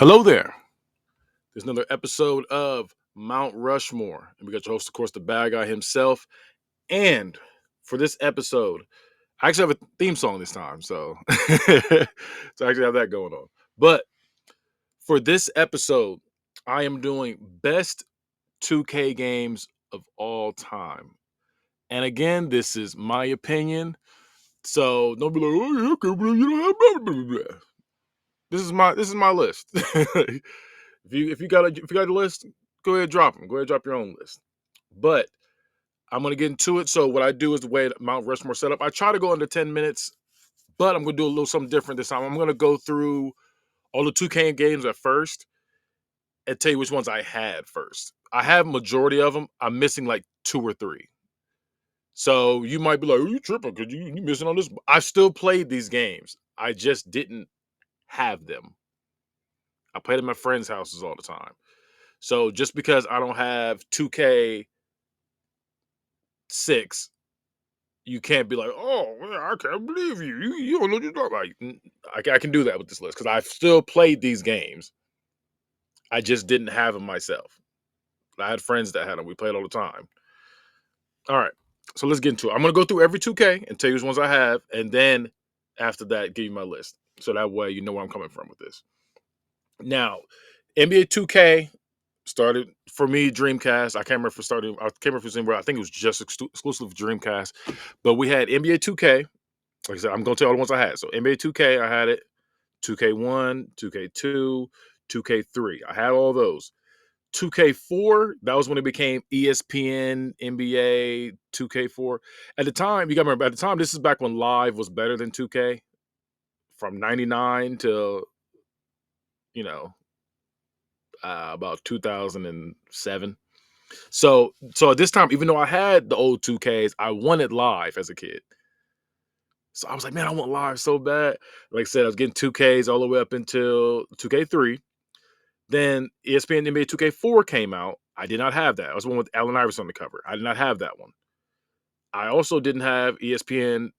Hello there. There's another episode of Mount Rushmore, and we got your host, of course, the bad guy himself. And for this episode, I actually have a theme song this time, so so I actually have that going on. But for this episode, I am doing best 2K games of all time. And again, this is my opinion, so don't be like, "Oh, yeah, okay, well, you don't have blah, blah, blah, blah." This is my list. If you got a list, go ahead and drop them. Go ahead and drop your own list. But I'm gonna get into it. So what I do is the way that Mount Rushmore set up. I try to go under 10 minutes, but I'm gonna do a little something different this time. I'm gonna go through all the 2K games at first and tell you which ones I had first. I have majority of them. I'm missing like two or three. So you might be like, "Oh, you tripping because you missing on this." I still played these games. I just didn't have them. I played at my friends' houses all the time. So just because I don't have 2K6, you can't be like, "Oh, well, I can't believe you. You don't know what you're talking about." I can do that with this list because I've still played these games. I just didn't have them myself. I had friends that had them. We played all the time. All right. So let's get into it. I'm gonna go through every 2K and tell you which ones I have, and then after that, give you my list. So that way you know where I'm coming from with this. Now, NBA 2K started for me Dreamcast. I can't remember if it started. I can't remember if it was anywhere. I think it was just exclusive Dreamcast. But we had NBA 2K. Like I said, I'm gonna tell you all the ones I had. So NBA 2K, I had it. 2K1, 2K2, 2K3. I had all those. 2K4, that was when it became ESPN, NBA, 2K4. At the time, you got to remember, at the time, this is back when Live was better than 2K from 99 to, you know, about 2007. So at this time, even though I had the old 2Ks, I wanted Live as a kid. So I was like, man, I want Live so bad. Like I said, I was getting 2Ks all the way up until 2K3. Then ESPN NBA 2K4 came out. I did not have that. I was the one with Allen Iverson on the cover. I did not have that one. I also didn't have ESPN.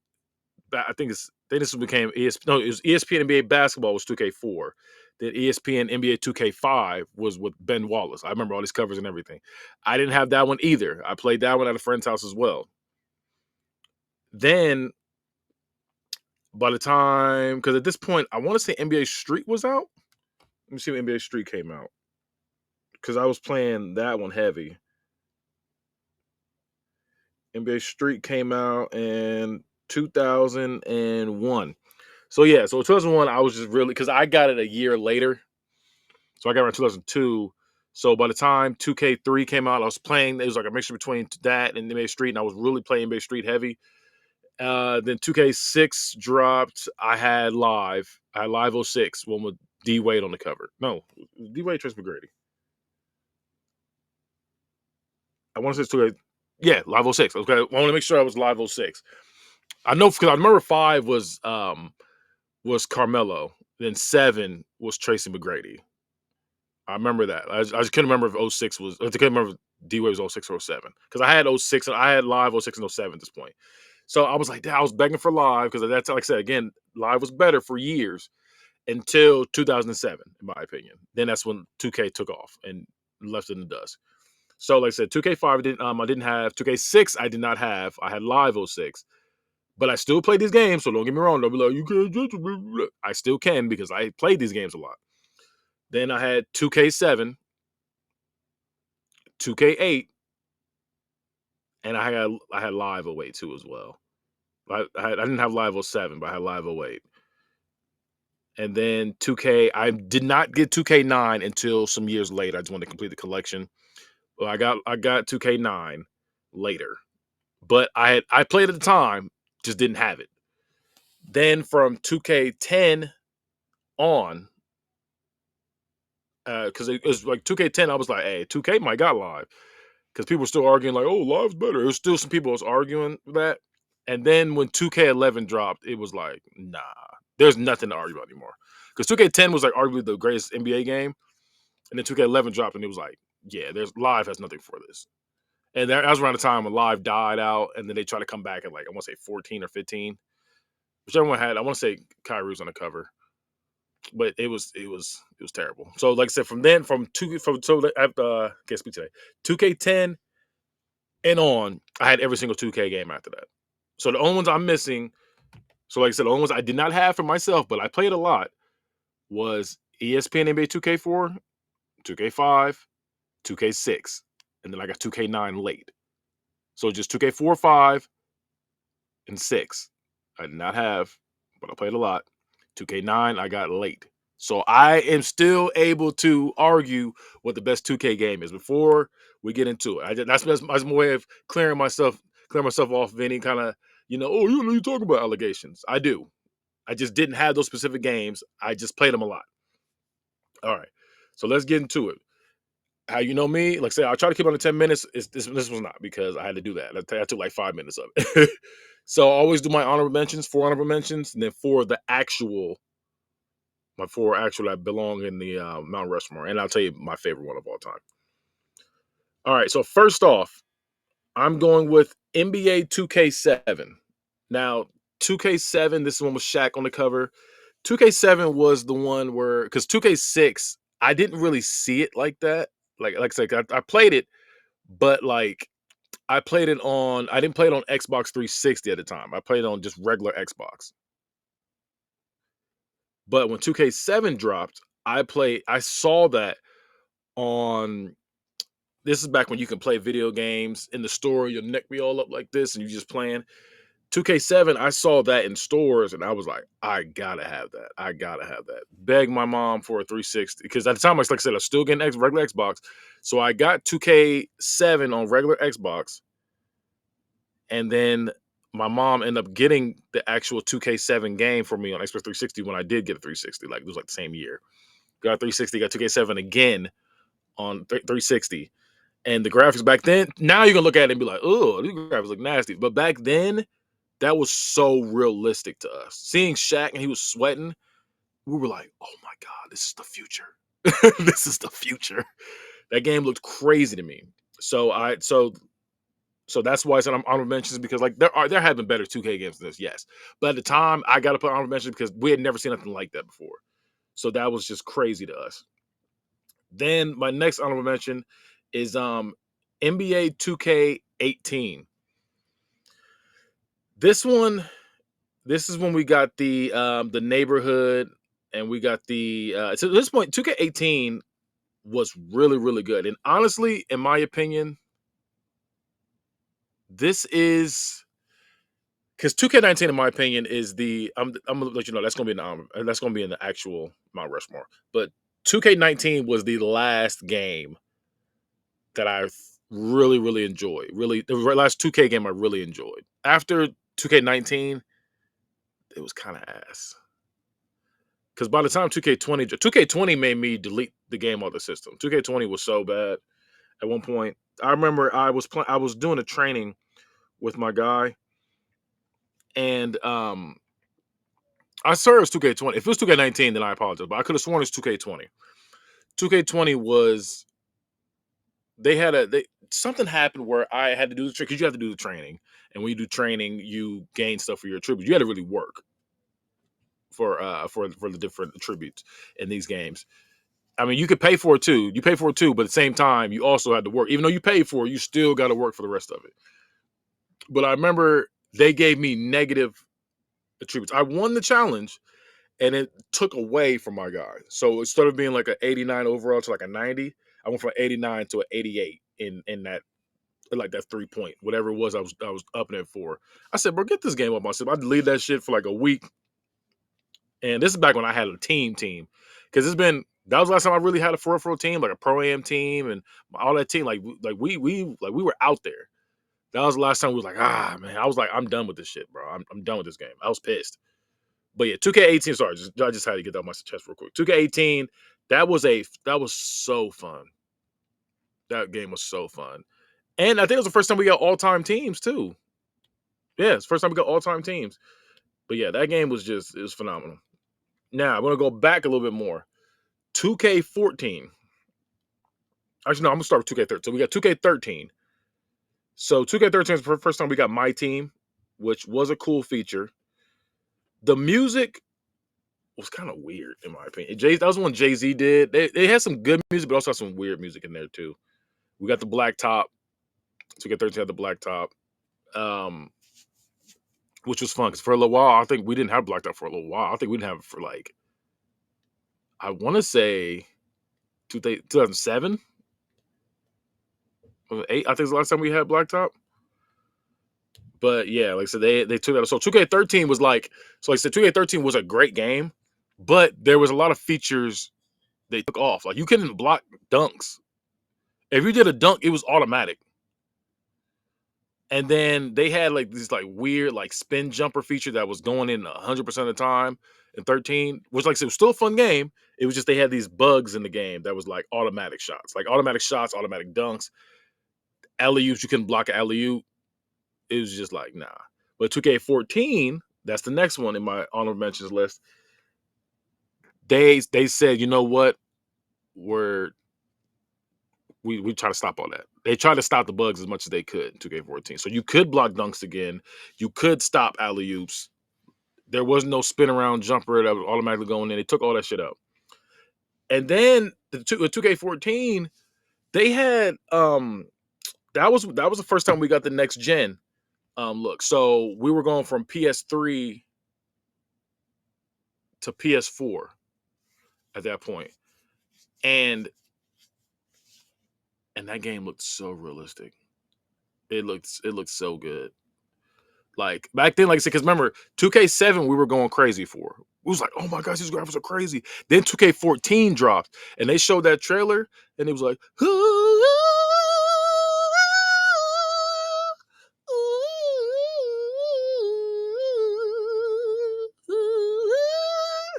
I think this became ESPN. No, it was ESPN NBA basketball was 2K4. Then ESPN NBA 2K5 was with Ben Wallace. I remember all these covers and everything. I didn't have that one either. I played that one at a friend's house as well. Then by the time, because at this point, I want to say NBA Street was out. Let me see when NBA Street came out. Because I was playing that one heavy. NBA Street came out in 2001. So yeah, so 2001, I was just really because I got it a year later. So I got around 2002. So by the time 2K3 came out, I was playing. It was like a mixture between that and NBA Street, and I was really playing NBA Street heavy. Then 2K6 dropped. I had Live '06, one with D Wade on the cover. No, D Wade, Trace McGrady. I want to say it's 2K. Yeah, Live '06. Okay, I want to make sure I was Live '06. I know because I remember 5 was Carmelo. Then 7 was Tracy McGrady. I remember that. I just couldn't remember if '06 was. I couldn't remember if D Wade was '06 or '07 because I had '06 and I had Live '06 and '07 at this point. So I was like, I was begging for Live because that's like I said again, Live was better for years until 2007, in my opinion. Then that's when 2K took off and left it in the dust. So like I said, 2K5 I didn't have 2K6. I did not have. I had Live '06. But I still play these games, so don't get me wrong. Don't be like, you can't judge me. I still can because I played these games a lot. Then I had 2K7, 2K8, and I had Live '08 too as well. I didn't have Live '07, but I had Live '08. And then 2K, I did not get 2K9 until some years later. I just wanted to complete the collection. Well, I got 2K9 later, but I played at the time, just didn't have it. Then from 2K10 on, because it was like 2K10, I was like, hey, 2K might got Live. Because people were still arguing, like, oh, Live's better. There's still some people was arguing that. And then when 2K11 dropped, it was like, nah, there's nothing to argue about anymore. Because 2K10 was like arguably the greatest NBA game. And then 2K11 dropped, and it was like, yeah, there's Live has nothing for this. And that was around the time when Live died out, and then they tried to come back at like, I want to say 14 or 15. Whichever one had, I want to say Kyrie's on the cover. but it was terrible. So like I said, from 2K10 and on, I had every single 2K game after that. So the only ones I'm missing, so like I said, the only ones I did not have for myself, but I played a lot was ESPN NBA 2K4, 2K5, 2K6, and then I got 2K9 late. So just 2K4, 5, and 6. I did not have, but I played a lot. 2K9, I got late. So I am still able to argue what the best 2K game is before we get into it. That's my way of clearing myself off of any kind of, oh, you know, you talk about allegations. I do. I just didn't have those specific games. I just played them a lot. All right. So let's get into it. How you know me? Like I said, I'll try to keep it under 10 minutes. This was not because I had to do that. I took like 5 minutes of it. So I always do my honorable mentions, 4 honorable mentions, and then my four actual that belong in the Mount Rushmore. And I'll tell you my favorite one of all time. All right. So first off, I'm going with NBA 2K7. Now, 2K7, this one was Shaq on the cover. 2K7 was the one where, because 2K6, I didn't really see it like that. Like I said, I played it, but like I didn't play it on Xbox 360 at the time. I played it on just regular Xbox. But when 2K7 dropped, I saw that on, this is back when you can play video games in the store, your neck be all up like this and you just playing. 2K7, I saw that in stores and I was like, I gotta have that. I gotta have that. Begged my mom for a 360 because at the time, like I said, I was still getting regular Xbox. So I got 2K7 on regular Xbox, and then my mom ended up getting the actual 2K7 game for me on Xbox 360 when I did get a 360. Like it was like the same year. Got 360, got 2K7 again on 360. And the graphics back then, now you can look at it and be like, oh, these graphics look nasty. But back then, that was so realistic to us. Seeing Shaq and he was sweating, we were like, oh my God, this is the future. This is the future. That game looked crazy to me. So that's why I said I'm honorable mentions, because like there have been better 2K games than this, yes. But at the time, I got to put honorable mentions because we had never seen anything like that before. So that was just crazy to us. Then my next honorable mention is NBA 2K18. This one, this is when we got the neighborhood, and we got so at this point 2K18 was really really good. And honestly, in my opinion, this is, because 2K19, in my opinion, is I'm gonna let you know that's gonna be in the actual Mount Rushmore. But 2K19 was the last game that I really really enjoyed. Really, the last 2K game I really enjoyed. After 2K19, it was kind of ass. Because by the time 2K20 made me delete the game off the system. 2K20 was so bad at one point. I remember I was doing a training with my guy, and I swear it was 2K20. If it was 2K19, then I apologize. But I could have sworn it's 2K20. 2K20 was, something happened where I had to do the trick, because you have to do the training, and when you do training, you gain stuff for your attributes. You had to really work for the different attributes in these games. I mean, you could pay for it too. You pay for it too, but at the same time, you also had to work. Even though you paid for it, you still got to work for the rest of it. But I remember they gave me negative attributes. I won the challenge, and it took away from my guy. So instead of being like an 89 overall to like a 90, I went from 89 to an 88 in that, like that 3 point, whatever it was I was upping it for. I said, bro, get this game up myself. I deleted that shit for like a week. And this is back when I had a team. Because that was the last time I really had a for team, like a pro am team and all that team. We were out there. That was the last time we was like, man. I was like, I'm done with this shit, bro. I'm done with this game. I was pissed. But yeah, 2K18. Sorry, I just had to get that off my chest real quick. 2K18. That was so fun. That game was so fun, and I think it was the first time we got all time teams too. Yeah, it's the first time we got all time teams. But yeah, that game was it was phenomenal. Now I'm gonna go back a little bit more. 2K14. Actually, no, I'm gonna start with 2K13. So we got 2K13. So 2K13 is the first time we got my team, which was a cool feature. The music was kind of weird in my opinion. That was one Jay-Z did. They had some good music, but also had some weird music in there too. We got the black top. 2K13 had the black top. Um, which was fun because for a little while, I think we didn't have black top for a little while. I think we didn't have it for like I want to say 2007 or 8. I think it's the last time we had black top. But yeah, like I said, they took that. So 2K13 was like so. Like I said, 2K13 was a great game, but there was a lot of features they took off. Like you couldn't block dunks. If you did a dunk, it was automatic. And then they had like this like weird like spin jumper feature that was going in 100% of the time in 13, which like I said, it was still a fun game. It was just they had these bugs in the game that was like automatic shots, automatic dunks, alley oops. You couldn't block an alley oop. It was just like nah. But 2K14, that's the next one in my honorable mentions list. They said, you know what, we're we try to stop all that. They tried to stop the bugs as much as they could in 2K14. So you could block dunks again. You could stop alley oops. There was no spin around jumper that was automatically going in. They took all that shit out. And then the 2K14, they had that was the first time we got the next gen look. So we were going from PS3 to PS4 at that point. And that game looked so realistic. It looked so good. Like back then, like I said, because remember, 2K7 we were going crazy for. It was like, oh my gosh, these graphics are crazy. Then 2K14 dropped, and they showed that trailer, and it was like,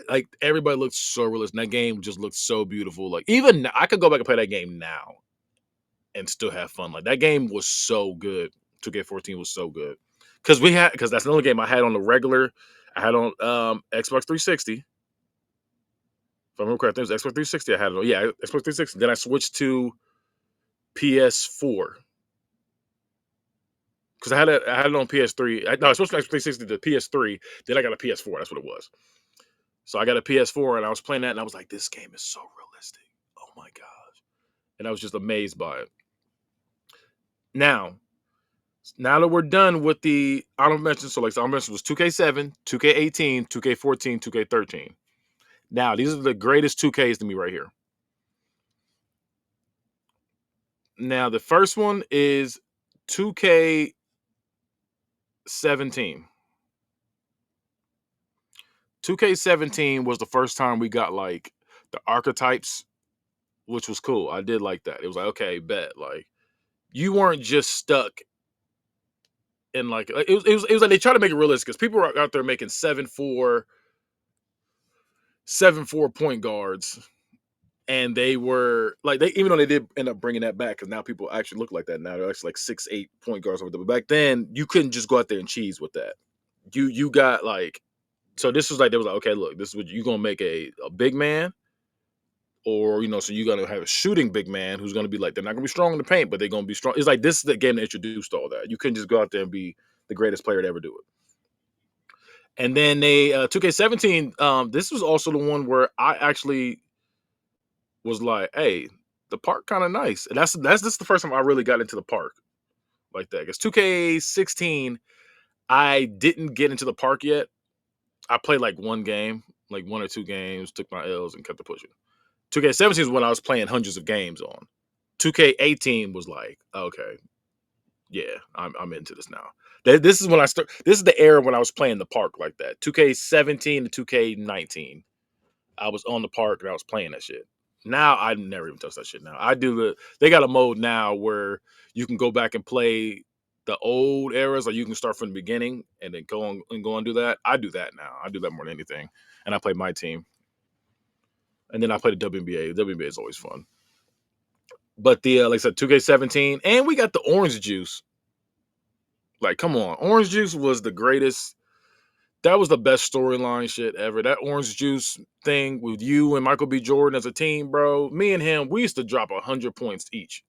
like everybody looked so realistic. That game just looked so beautiful. Like even I could go back and play that game now and still have fun. Like that game was so good. 2K14 was so good because that's another game I had on the regular. I had on Xbox 360. If I remember correctly, it was Xbox 360. I had it on, yeah, Xbox 360. Then I switched to PS4 because I had it on PS3. No, I switched from Xbox 360 to PS3. Then I got a PS4. That's what it was. So I got a PS4 and I was playing that and I was like, this game is so realistic. Oh my gosh. And I was just amazed by it. Now that we're done with the honorable mentions, so like the honorable mentions was 2K7, 2K18, 2K14, 2K13. Now, these are the greatest 2Ks to me right here. Now, the first one is 2K17. 2K17 was the first time we got like the archetypes, which was cool. I did like that. It was like, okay, bet. Like, you weren't just stuck in like it was like they try to make it realistic because people were out there making 7-4 point guards, and they were like they even though they did end up bringing that back because now people actually look like that now. They're actually like 6-8 point guards over there. But back then you couldn't just go out there and cheese with that. You got like so this was like they was like, okay, look, this is what you're gonna make a big man, or so you're gonna have a shooting big man who's gonna be like they're not gonna be strong in the paint, but they're gonna be strong. It's like this is the game that introduced all that. You couldn't just go out there and be the greatest player to ever do it. And then they 2K17. This was also the one where I actually was like, hey, the park kind of nice. And that's this is the first time I really got into the park like that. Because 2K16, I didn't get into the park yet. I played like one game, like one or two games, took my L's and kept it pushing. 2K17 is when I was playing hundreds of games on. 2K18 was like, okay, yeah, I'm into this now. This is when I start. This is the era when I was playing the park like that. 2K17 to 2K19, I was on the park and I was playing that shit. Now I never even touch that shit. Now I do They got a mode now where you can go back and play the old eras, or you can start from the beginning and then go and do that. I do that now. I do that more than anything, and I play my team, and then I play the WNBA. The WNBA is always fun. But the like I said, 2K17, and we got the orange juice. Like, come on, orange juice was the greatest. That was the best storyline shit ever. That orange juice thing with you and Michael B. Jordan as a team, bro. Me and him, we used to drop 100 points each.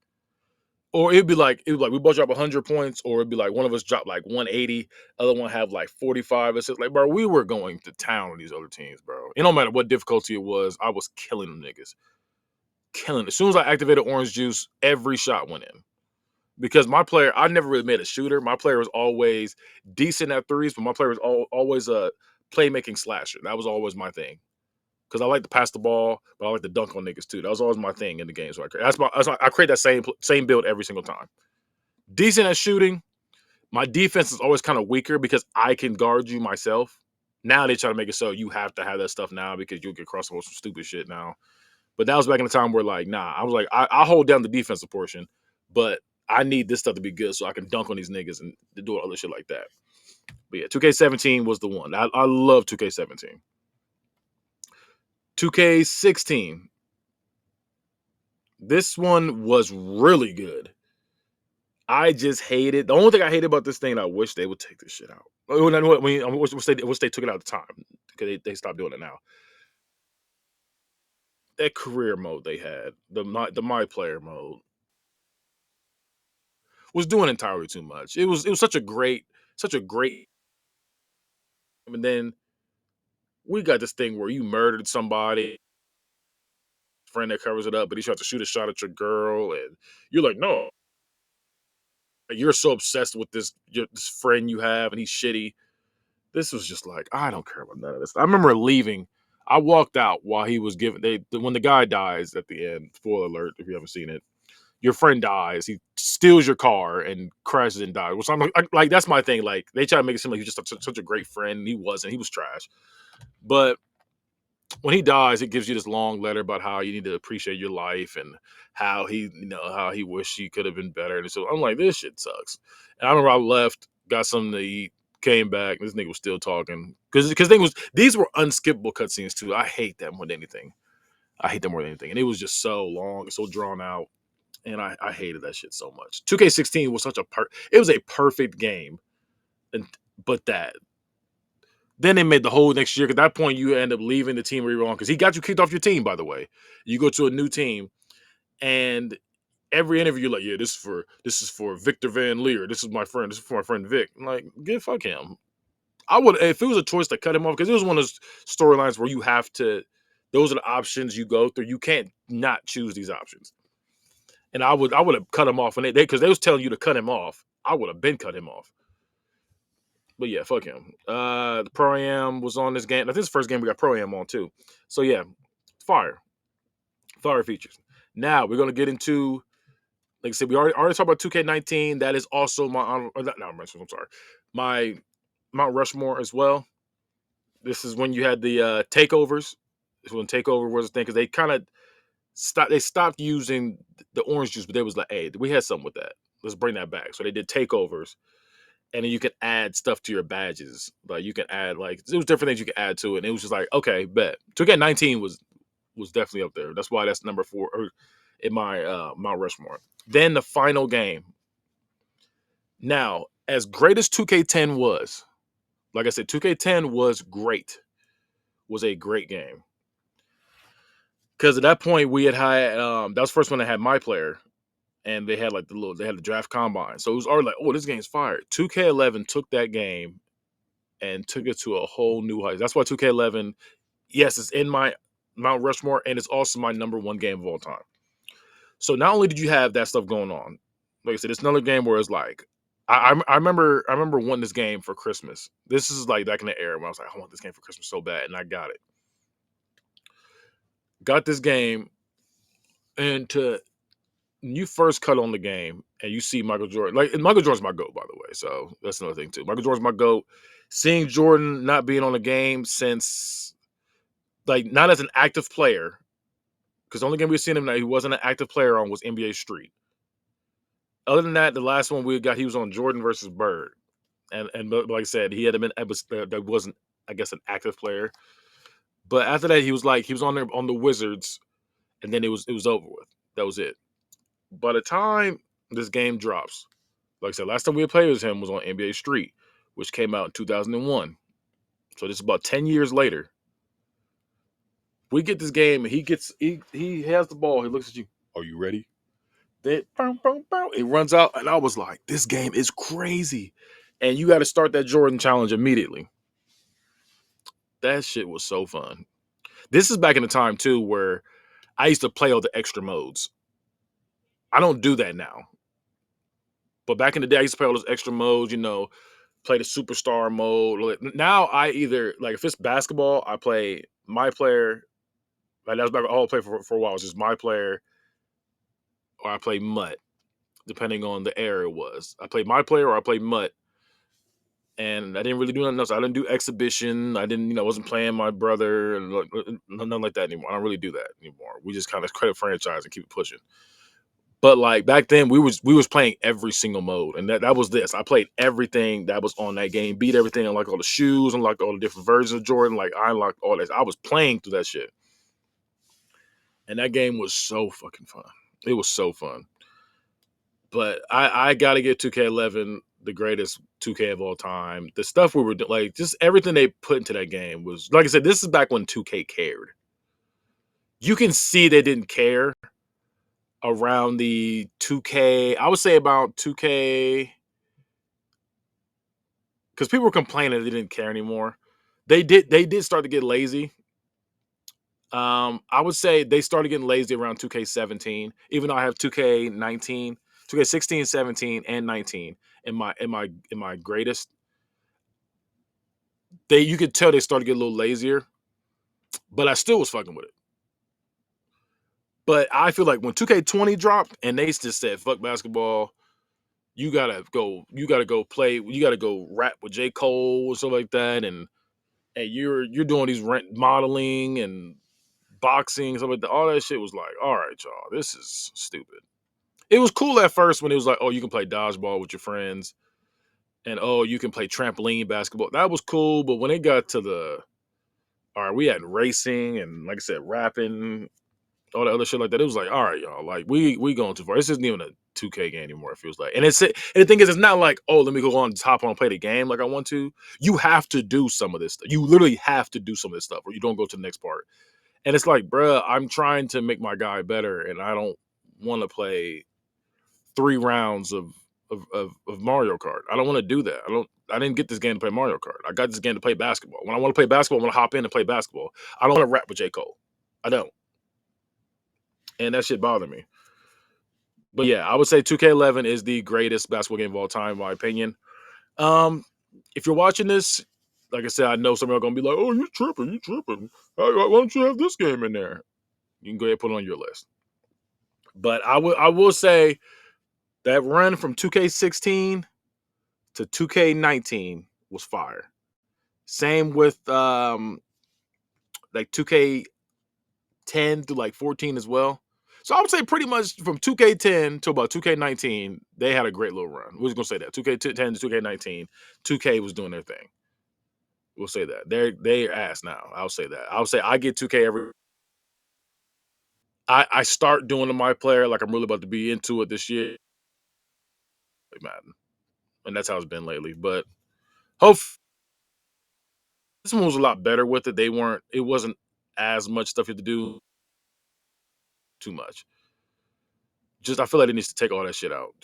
Or it'd be like we both drop 100 points, or it'd be like one of us drop like 180, other one have like 45. It's just like, bro, we were going to town on these other teams, bro. It don't matter what difficulty it was, I was killing them niggas. Killing. As soon as I activated orange juice, every shot went in. Because my player, I never really made a shooter. My player was always decent at threes, but my player was always a playmaking slasher. That was always my thing. Because I like to pass the ball, but I like to dunk on niggas too. That was always my thing in the game. So I create that same build every single time. Decent at shooting. My defense is always kind of weaker because I can guard you myself. Now they try to make it so you have to have that stuff now because you'll get crossed with some stupid shit now. But that was back in the time where, like, nah, I was like, I hold down the defensive portion, but I need this stuff to be good so I can dunk on these niggas and do other shit like that. But yeah, 2K17 was the one. I love 2K17. 2K16. This one was really good. I just hate it. The only thing I hate about this thing, I wish they would take this shit out. I wish they took it out at the time because they stopped doing it now. That career mode they had, the my player mode, was doing entirely too much. It was such a great. And then we got this thing where you murdered somebody, friend that covers it up, but he tried to shoot a shot at your girl, and you're like, no, you're so obsessed with this friend you have, and he's shitty. This was just like, I don't care about none of this. I remember leaving. I walked out while he was giving. When the guy dies at the end. Spoiler alert if you haven't seen it. Your friend dies. He steals your car and crashes and dies. Which I'm like, that's my thing. Like they try to make it seem like he's just such a great friend. And he wasn't. He was trash. But when he dies, it gives you this long letter about how you need to appreciate your life and how he wished he could have been better. And so I'm like, this shit sucks. And I remember I left, got something to eat, came back, and this nigga was still talking because these were unskippable cutscenes too. I hate that more than anything. I hate them more than anything, and it was just so long, so drawn out, and I hated that shit so much. 2K16 was it was a perfect game, and but that then they made the whole next year. At that point, you end up leaving the team where you're on because he got you kicked off your team. By the way, you go to a new team, and every interview, you're like, yeah, this is for Victor Van Leer. This is my friend. This is for my friend Vic. I'm like, get fuck him. I would if it was a choice to cut him off because it was one of those storylines where you have to. Those are the options you go through. You can't not choose these options. And I would have cut him off when they because they was telling you to cut him off. I would have been cut him off. But yeah, fuck him. The Pro Am was on this game. I think it's the first game we got Pro Am on too. So yeah, fire, fire features. Now we're gonna get into, like I said, we already talked about 2K19. That is also my not I'm sorry, my Mount Rushmore as well. This is when you had the takeovers. This is when takeover was a thing because they kind of stopped using the orange juice, but they was like, hey, we had something with that. Let's bring that back. So they did takeovers, and then you could add stuff to your badges. Like you can add it was different things you could add to it. And it was just like, okay, bet. 2K19 was definitely up there. That's why that's number 4 in my Mount Rushmore. Then the final game. Now, as great as 2K10 was, like I said, 2K10 was great. Was a great game. Because at that point we had that was the first one that had my player, and they had they had the draft combine. So it was already like, oh, this game's fired. 2K11 took that game and took it to a whole new height. That's why 2K11, yes, it's in my Mount Rushmore, and it's also my number 1 game of all time. So not only did you have that stuff going on, like I said, it's another game where it's like, I remember wanting this game for Christmas. This is like back in the era when I was like, I want this game for Christmas so bad, and I got it. Got this game, and you first cut on the game and you see Michael Jordan. Like Michael Jordan's my GOAT, by the way. So that's another thing too. Michael Jordan's my GOAT. Seeing Jordan not being on the game since, like, not as an active player, because the only game we've seen him that he wasn't an active player on was NBA Street. Other than that, the last one we got, he was on Jordan versus Bird, and like I said, he had been that wasn't, I guess, an active player. But after that, he was on there on the Wizards, and then it was over with. That was it. By the time this game drops, like I said, last time we played with him was on NBA Street, which came out in 2001. So this is about 10 years later. We get this game, and he has the ball. He looks at you. Are you ready? It runs out, and I was like, "This game is crazy," and you got to start that Jordan challenge immediately. That shit was so fun. This is back in the time too where I used to play all the extra modes. I don't do that now, but back in the day, I used to play all those extra modes. Play the superstar mode. Now I either like if it's basketball, I play my player. Like that was back all I played for a while. It's just my player, or I play Mutt, depending on the era it was. I played my player or I played Mutt, and I didn't really do nothing else. I didn't do exhibition. I didn't, wasn't playing my brother and nothing like that anymore. I don't really do that anymore. We just kind of credit franchise and keep it pushing. But like back then, we was playing every single mode, and that was this. I played everything that was on that game, beat everything, unlocked all the shoes, unlocked all the different versions of Jordan. Like I unlocked all this. I was playing through that shit, and that game was so fucking fun. It was so fun. But I got to get 2K11 the greatest 2K of all time. The stuff we were doing, like just everything they put into that game was, like I said, this is back when 2K cared. You can see they didn't care around the 2K. I would say about 2K, because people were complaining they didn't care anymore. They did start to get lazy. I would say they started getting lazy around 2K17, even though I have 2K19, 2K16, 17, and 19 in my greatest. You could tell they started to get a little lazier, but I still was fucking with it. But I feel like when 2K20 dropped and they just said fuck basketball, you gotta go play, you gotta go rap with J. Cole or something like that, and you're doing these rent modeling and boxing, something like that. All that shit was like, all right, y'all, this is stupid. It was cool at first when it was like, oh, you can play dodgeball with your friends, and oh, you can play trampoline basketball. That was cool, but when it got to the all right, we had racing and like I said, rapping, all the other shit like that. It was like, all right, y'all, like we going too far. This isn't even a 2K game anymore. It feels like, and the thing is, it's not like, oh, let me go on the top and play the game like I want to. You have to do some of this stuff. You literally have to do some of this stuff, or you don't go to the next part. And it's like, bruh, I'm trying to make my guy better, and I don't want to play 3 rounds of Mario Kart. I don't want to do that. I didn't get this game to play Mario Kart. I got this game to play basketball. When I want to play basketball, I'm gonna hop in and play basketball. I don't want to rap with J. Cole. I don't. And that shit bothered me. But yeah, I would say 2K11 is the greatest basketball game of all time, in my opinion. Um, if you're watching this, like I said, I know some of you are gonna be like, "Oh, you tripping? You tripping? Why don't you have this game in there?" You can go ahead and put it on your list. But I will say that run from 2K16 to 2K19 was fire. Same with like 2K10 to like 14 as well. So I would say pretty much from 2K10 to about 2K19, they had a great little run. We're just gonna say that 2K10 to 2K19, 2K was doing their thing. We'll say that they're ass now. I'll say that. I'll say I get 2K every. I start doing the my player like I'm really about to be into it this year, Madden, and that's how it's been lately. But hope this one was a lot better with it. They weren't. It wasn't as much stuff you had to do. Too much. Just I feel like it needs to take all that shit out.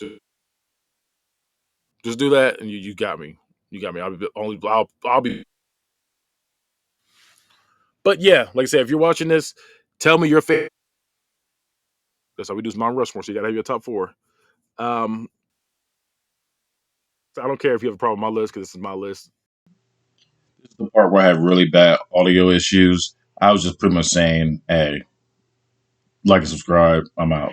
Just do that, and you got me. You got me. I'll be. But yeah, like I said, if you're watching this, tell me your favorite. That's how we do Mount Rushmore. So you gotta have your top four. Um, I don't care if you have a problem with my list because this is my list. This is the part where I have really bad audio issues. I was just pretty much saying, hey, like and subscribe. I'm out.